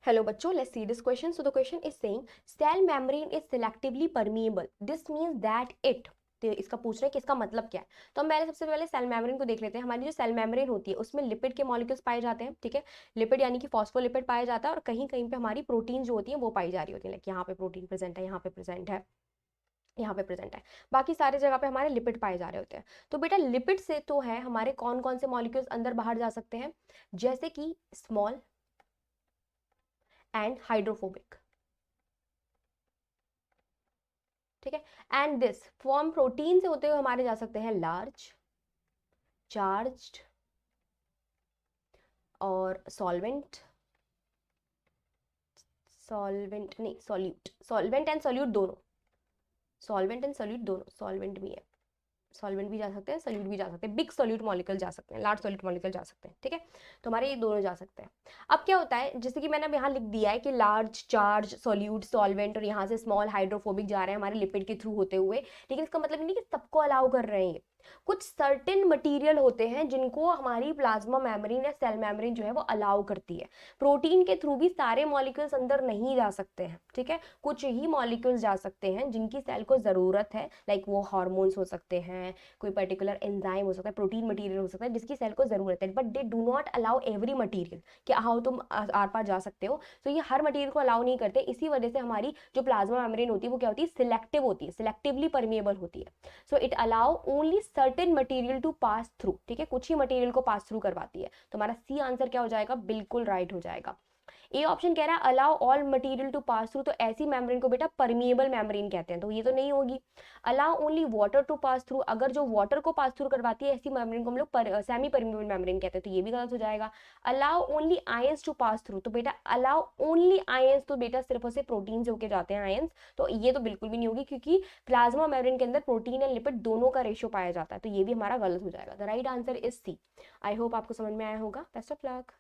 Hello बच्चों, let's see this question. So the question is saying cell membrane is selectively permeable. This means that it, तो इसका पूछ रहे हैं कि इसका मतलब क्या है. तो हम पहले सबसे पहले सेल मेम्ब्रेन को देख लेते हैं. हमारी जो सेल मेम्ब्रेन होती है उसमें लिपिड के मॉलिक्यूल्स पाए जाते हैं. ठीक है, लिपिड यानी कि फॉस्फोलिपिड पाया जाता है और कहीं कहीं पे हमारी प्रोटीन जो होती है वो पाई जा रही होती है. लाइक यहाँ पे प्रोटीन प्रेजेंट है, यहाँ पे प्रेजेंट है, यहाँ पे प्रेजेंट है. बाकी सारी जगह पे हमारे लिपिड पाए जा रहे होते हैं. तो बेटा लिपिड से तो है हमारे कौन कौन से मॉलिक्यूल्स अंदर बाहर जा सकते हैं, जैसे कि स्मॉल एंड हाइड्रोफोबिक. ठीक है, एंड दिस फॉर्म प्रोटीन से होते हुए हमारे जा सकते हैं लार्ज, चार्ज्ड और सॉल्वेंट, सॉल्वेंट नहीं सॉल्यूट, सॉल्वेंट एंड सॉल्यूट दोनों, सॉल्वेंट एंड सॉल्यूट दोनों, सॉल्वेंट भी है, सॉल्वेंट भी जा सकते हैं, सॉल्यूट भी जा सकते हैं, बिग सॉल्यूट मॉलिक्यूल जा सकते हैं, लार्ज सॉल्यूट मॉलिक्यूल जा सकते हैं. ठीक है, तो हमारे ये दोनों जा सकते हैं. अब क्या होता है, जैसे कि मैंने अब यहाँ लिख दिया है कि लार्ज, चार्ज, सॉल्यूट, सॉल्वेंट और यहाँ से स्मॉल हाइड्रोफोबिक जा रहे हैं हमारे लिपिड के थ्रू होते हुए. लेकिन इसका मतलब नहीं कि सबको अलाउ कर रहे हैं. कुछ सर्टेन मटेरियल होते हैं जिनको हमारी प्लाज्मा मेम्ब्रेन या सेल मेम्ब्रेन जो है वो अलाउ करती है. प्रोटीन के थ्रू भी सारे मॉलिक्यूल्स अंदर नहीं जा सकते हैं. ठीक है, कुछ ही मॉलिक्यूल्स जा सकते हैं जिनकी सेल को जरूरत है. लाइक वो हार्मोन्स हो सकते हैं, कोई पर्टिकुलर एंजाइम हो सकता है, प्रोटीन मटेरियल हो सकता है जिसकी सेल को जरूरत है. But they do not allow every material कि हाँ तुम आर पार जा सकते हो. तो ये हर मटेरियल को अलाउ नहीं करते. इसी वजह से हमारी जो प्लाज्मा मेम्ब्रेन होती है वो क्या होती है, सिलेक्टिव होती है, सिलेक्टिवली परमिएबल होती है. So it allow only certain material to pass through. ठीक है, कुछ ही मटेरियल को पास थ्रू करवाती है. तो हमारा सी आंसर क्या हो जाएगा, बिल्कुल राइट हो जाएगा. ए ऑप्शन कह रहा है allow all material to pass through, तो ऐसी मेम्ब्रेन को बेटा परमिएबल मेम्ब्रेन कहते हैं, तो ये तो नहीं होगी. Allow only water to pass through, अगर जो वाटर को पास थ्रू करवाती है ऐसी मेम्ब्रेन को हम लोग सेमी परमिएबल मेम्ब्रेन कहते हैं, तो ये भी गलत हो जाएगा. Allow only ions to pass through, तो बेटा अलाउ ओनली आयंस, तो बेटा सिर्फ और सिर्फ प्रोटीन से होके जाते हैं आयंस, तो ये तो बिल्कुल भी नहीं होगी क्योंकि प्लाज्मा मेम्ब्रेन के अंदर प्रोटीन एंड लिपिड दोनों का रेशियो पाया जाता है, तो ये भी हमारा गलत हो जाएगा. The right answer is C. I hope आपको समझ में आया होगा. Best of luck.